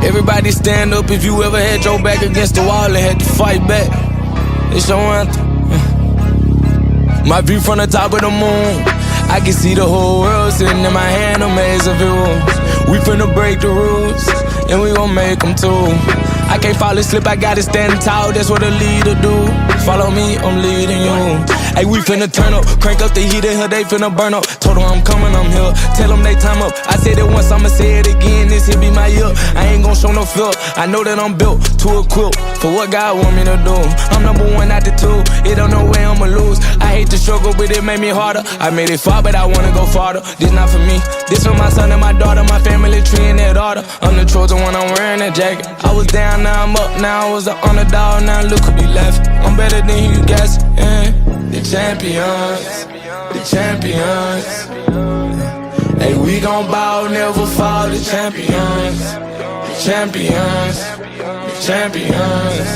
Everybody stand up if you ever had your back against the wall and had to fight back. It's your anthem. My view from the top of the moon, I can see the whole world sitting in my hand, a maze of rules. We finna break the rules, and we gon' make them too. I can't fall asleep, I gotta stand tall, that's what a leader do. Follow me, I'm leading you. Hey, we finna turn up, crank up the heat in here, they finna burn up. Told them I'm coming, I'm here, tell them they time up. I said it once, I'ma say it again, this here be my year. I ain't gon' show no fear, I know that I'm built to equip for what God want me to do. I'm #1 out the two, it don't know where I'ma lose. I hate the struggle, but it made me harder. I made it far, but I wanna go farther. This not for me, this for my son and my daughter, my family tree and that order. I'm the chosen one, I'm wearing that jacket. I was down, now I'm up, now I was the underdog, now look who be left. I'm better than you guess, yeah. The champions, the champions. Hey, we gon' bow, never fall, the champions, the champions, the champions.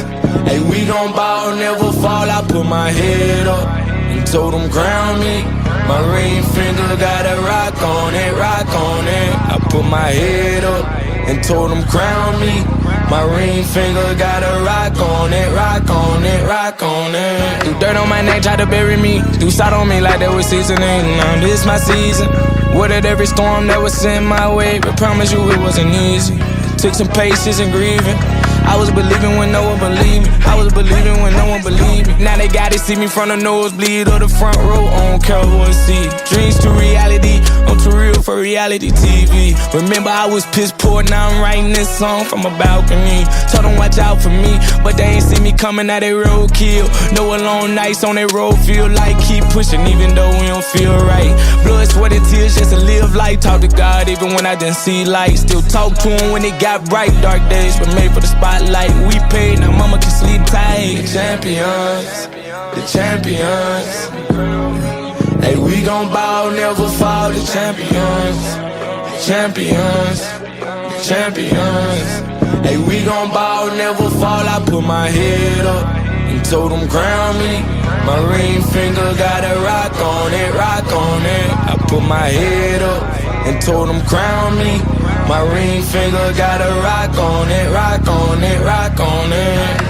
Hey, we gon' bow, never fall, I put my head up and told them crown me. My ring finger got a rock on it, rock on it. I put my head up and told them crown me. My ring finger got a rock on it, rock on it, rock on it. Do dirt on my neck, try to bury me. Do salt on me like that was seasoning. Now this my season. Weathered every storm that was sent my way, but promise you it wasn't easy. Took some patience and grieving. I was believing when no one believed me. I was believing when no one believed me. Now they gotta see me from the nosebleed or the front row. I don't care who I see. Dreams to reality, I'm too real for reality TV. Remember I was piss poor, now I'm writing this song from a balcony. Told them watch out for me, but they ain't see me coming out they roadkill. No alone nights on they road, feel like keep pushing even though we don't feel right. Blood, sweat and tears just to live life. Talk to God even when I didn't see light. Still talk to him when it got bright. Dark days were made for the spotlight. We paid, now mama can sleep tight. The champions, the champions. Hey, we gon' bow, never fall. The champions, the champions, the champions. Hey, we gon' bow, never fall. I put my head up and told them crown me. My ring finger got a rock on it, rock on it. I put my head up and told them crown me. My ring finger got a rock on it, rock on it, rock on it.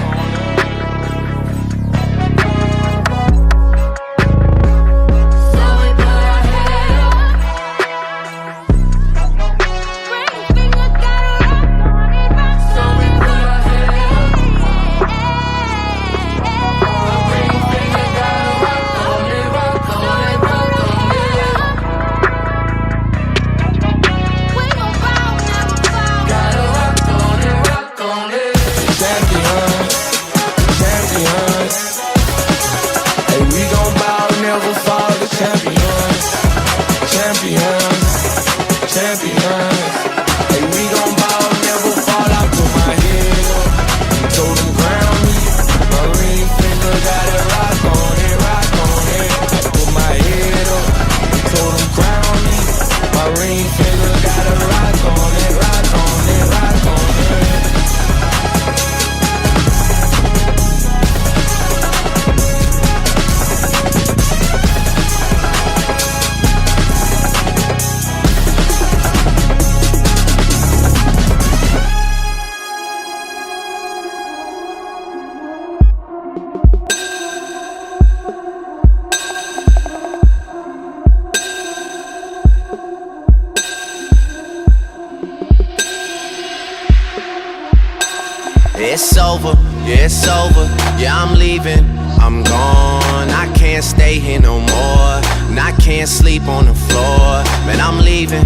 It's over, yeah, it's over, yeah, I'm leaving, I'm gone. I can't stay here no more, and I can't sleep on the floor. Man, I'm leaving,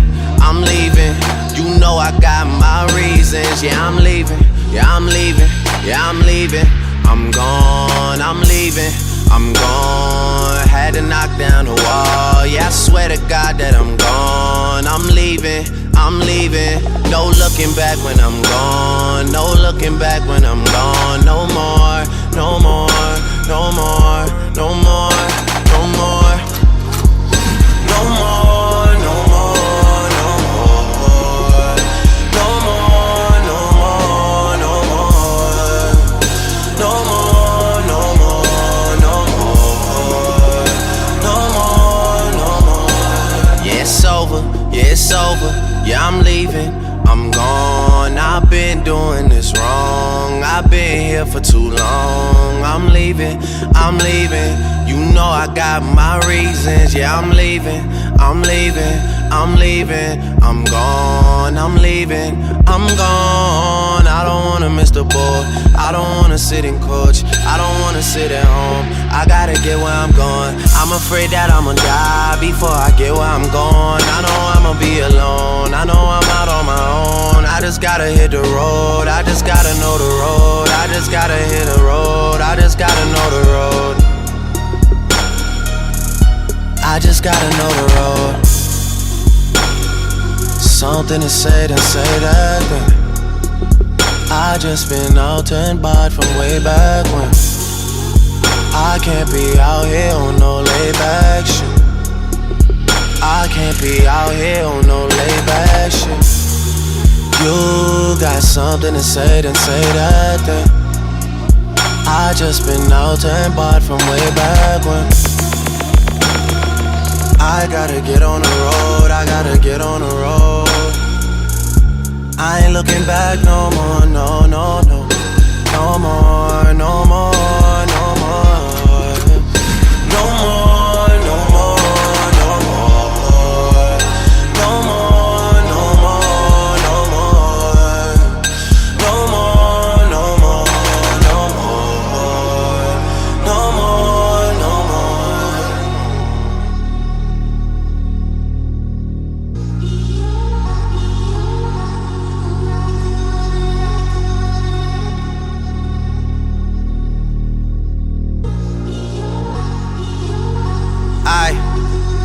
you know I got my reasons. Yeah, I'm leaving, yeah, I'm leaving, yeah, I'm leaving. I'm gone, I'm leaving, I'm gone. Had to knock down the wall, yeah, I swear to God that I'm gone. I'm leaving, no looking back when I'm gone. No looking back when I'm gone. No more, no more, no more, no more, no more, no more, no more, no more, no more, no more, no more, no more, no more, no more, no more, no more. Yeah, it's over, yeah, it's over. Yeah, I'm leaving, I'm gone. on, I've been doing this wrong. I've been here for too long. I'm leaving. You know I got my reasons. Yeah, I'm leaving. I'm gone. I'm leaving. I'm gone. I don't wanna miss the boat. I don't wanna sit in coach. I don't wanna sit at home. I gotta get where I'm going. I'm afraid that I'ma die before I get where I'm going. I know I'ma be alone. I know I'm out on my own. I just gotta hit the road. I just gotta know the road. I just gotta hit the road. I just gotta know the road. I just gotta know the road. Something to say, then say that then. I just been out and bought from way back when. I can't be out here on no layback shit. I can't be out here on no layback shit. You got something to say, then say that then. I just been out and bought from way back when. I gotta get on the road, I gotta get on the road. I ain't looking back no more, no, no, no. No more, no more, no more. No more, no more, no more. No more, no more, no more. No more, no more, no more. No more, no more.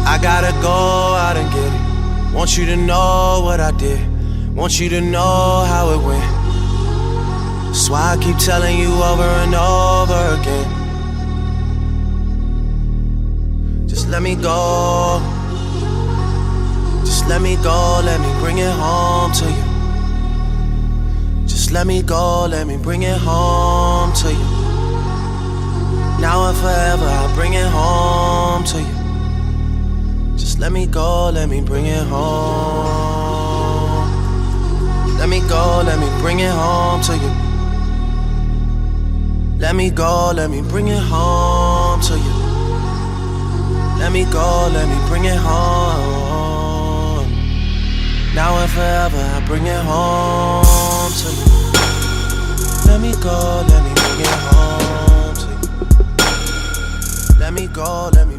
I gotta go out and get it. Want you to know what I did. Want you to know how it went. That's why I keep telling you over and over again. Just let me go. Just let me go, let me bring it home to you. Just let me go, let me bring it home to you. Now and forever, I'll bring it home to you. Just let me go, let me bring it home. Let me go, let me bring it home to you. Let me go, let me bring it home to you. Let me go, let me bring it home. Now and forever, I bring it home to you. Let me go, let me bring it home to you. Let me go, let me